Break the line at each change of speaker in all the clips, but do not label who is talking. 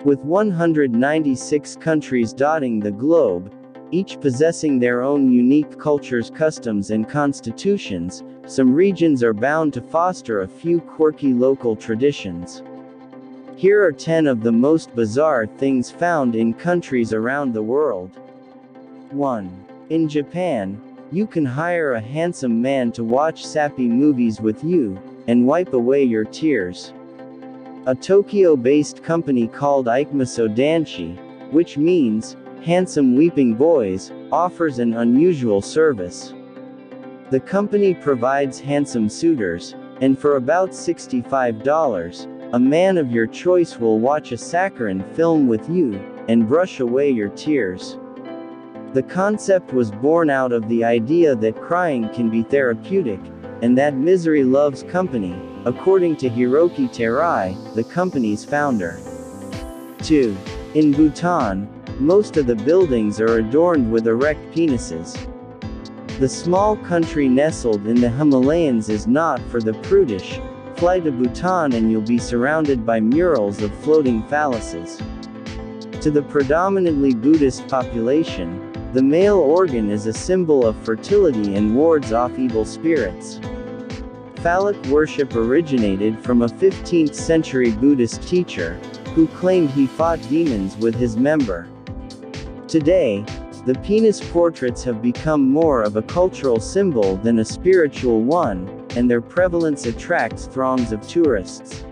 With 196 countries dotting the globe, each possessing their own unique cultures, customs, and constitutions, some regions are bound to foster a few quirky local traditions. Here are 10 of the most bizarre things found in countries around the world. 1. In Japan, you can hire a handsome man to watch sappy movies with you, and wipe away your tears. A Tokyo-based company called Ikumaso Danshi, which means handsome weeping boys, offers an unusual service. The company provides handsome suitors, and for about $65, a man of your choice will watch a saccharine film with you, and brush away your tears. The concept was born out of the idea that crying can be therapeutic, and that misery loves company, according to Hiroki Terai, the company's founder. 2. In Bhutan, most of the buildings are adorned with erect penises. The small country nestled in the Himalayas is not for the prudish. Fly to Bhutan and you'll be surrounded by murals of floating phalluses. To the predominantly Buddhist population, the male organ is a symbol of fertility and wards off evil spirits. Phallic worship originated from a 15th century Buddhist teacher, who claimed he fought demons with his member. Today, the penis portraits have become more of a cultural symbol than a spiritual one, and their prevalence attracts throngs of tourists.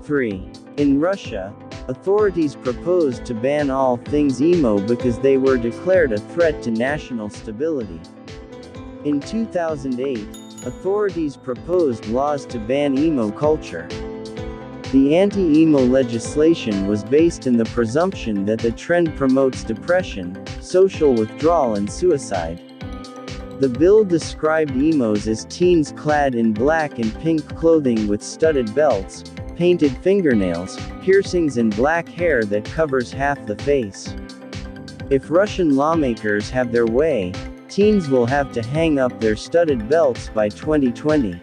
3. In Russia, authorities proposed to ban all things emo because they were declared a threat to national stability. In 2008, authorities proposed laws to ban emo culture. The anti-emo legislation was based in the presumption that the trend promotes depression, social withdrawal, and suicide. The bill described emos as teens clad in black and pink clothing with studded belts, painted fingernails, piercings, and black hair that covers half the face. If Russian lawmakers have their way, teens will have to hang up their studded belts by 2020.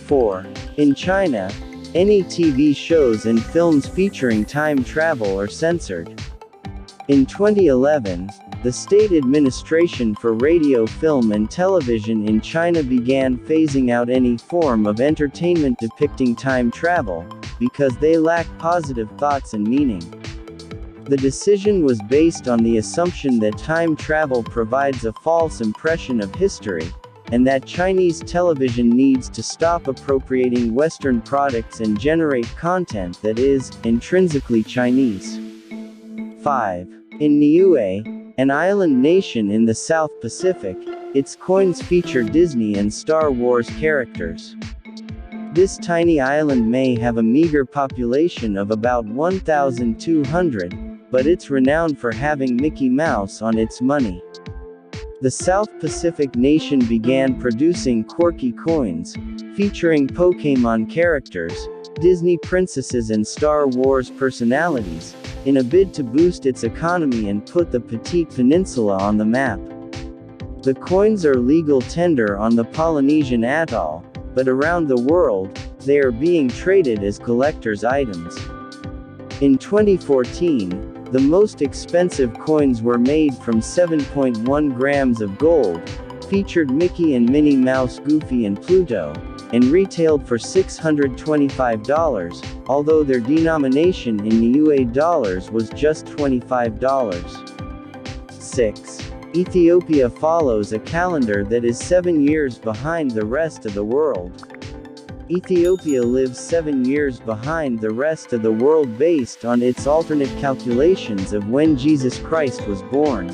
4. In China, any TV shows and films featuring time travel are censored. In 2011, the State Administration for Radio, Film and Television in China began phasing out any form of entertainment depicting time travel, because they lack positive thoughts and meaning. The decision was based on the assumption that time travel provides a false impression of history, and that Chinese television needs to stop appropriating Western products and generate content that is intrinsically Chinese. 5. In Niue, an island nation in the South Pacific, its coins feature Disney and Star Wars characters. This tiny island may have a meager population of about 1,200, but it's renowned for having Mickey Mouse on its money. The South Pacific nation began producing quirky coins, featuring Pokémon characters, Disney princesses and Star Wars personalities, in a bid to boost its economy and put the Petite Peninsula on the map. The coins are legal tender on the Polynesian atoll, but around the world, they are being traded as collector's items. In 2014, the most expensive coins were made from 7.1 grams of gold, featured Mickey and Minnie Mouse, Goofy and Pluto, and retailed for $625, although their denomination in Niue dollars was just $25. 6. Ethiopia follows a calendar that is 7 years behind the rest of the world. Ethiopia lives 7 years behind the rest of the world based on its alternate calculations of when Jesus Christ was born.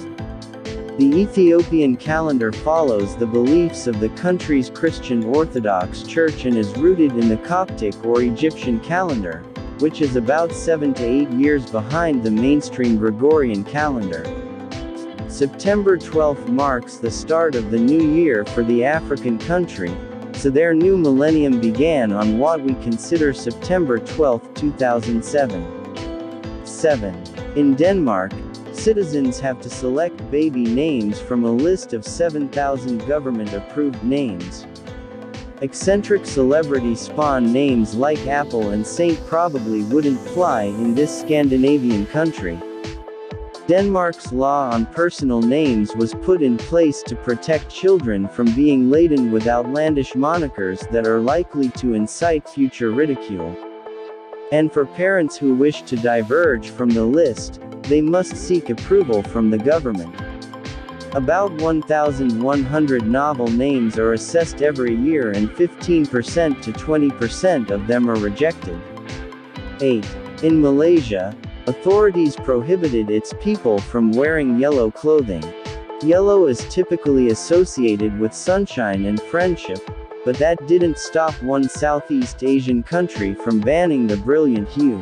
The Ethiopian calendar follows the beliefs of the country's Christian Orthodox Church and is rooted in the Coptic or Egyptian calendar, which is about 7 to 8 years behind the mainstream Gregorian calendar. September 12 marks the start of the new year for the African country, so their new millennium began on what we consider September 12, 2007. 7. In Denmark, citizens have to select baby names from a list of 7,000 government-approved names. Eccentric celebrities spawn names like Apple and Saint probably wouldn't fly in this Scandinavian country. Denmark's law on personal names was put in place to protect children from being laden with outlandish monikers that are likely to incite future ridicule. And for parents who wish to diverge from the list, they must seek approval from the government. About 1,100 novel names are assessed every year and 15% to 20% of them are rejected. 8. In Malaysia, authorities prohibited its people from wearing yellow clothing. Yellow is typically associated with sunshine and friendship, but that didn't stop one Southeast Asian country from banning the brilliant hue.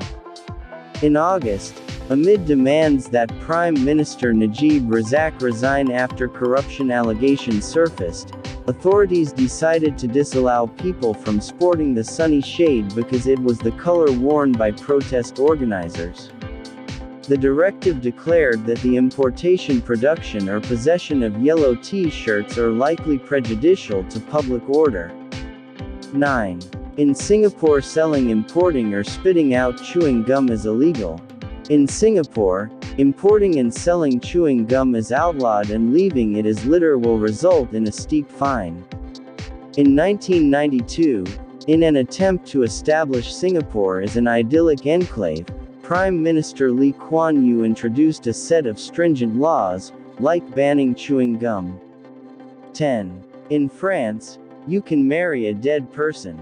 In August, amid demands that Prime Minister Najib Razak resign after corruption allegations surfaced, authorities decided to disallow people from sporting the sunny shade because it was the color worn by protest organizers. The directive declared that the importation, production or possession of yellow T-shirts are likely prejudicial to public order. 9. In Singapore, selling, importing or spitting out chewing gum is illegal. In Singapore, importing and selling chewing gum is outlawed and leaving it as litter will result in a steep fine. In 1992, in an attempt to establish Singapore as an idyllic enclave, Prime Minister Lee Kuan Yew introduced a set of stringent laws, like banning chewing gum. 10. In France, you can marry a dead person.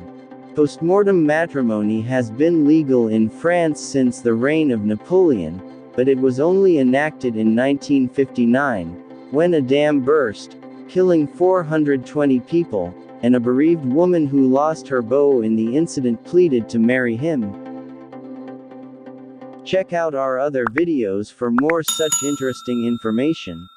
Postmortem matrimony has been legal in France since the reign of Napoleon, but it was only enacted in 1959, when a dam burst, killing 420 people, and a bereaved woman who lost her beau in the incident pleaded to marry him. Check out our other videos for more such interesting information.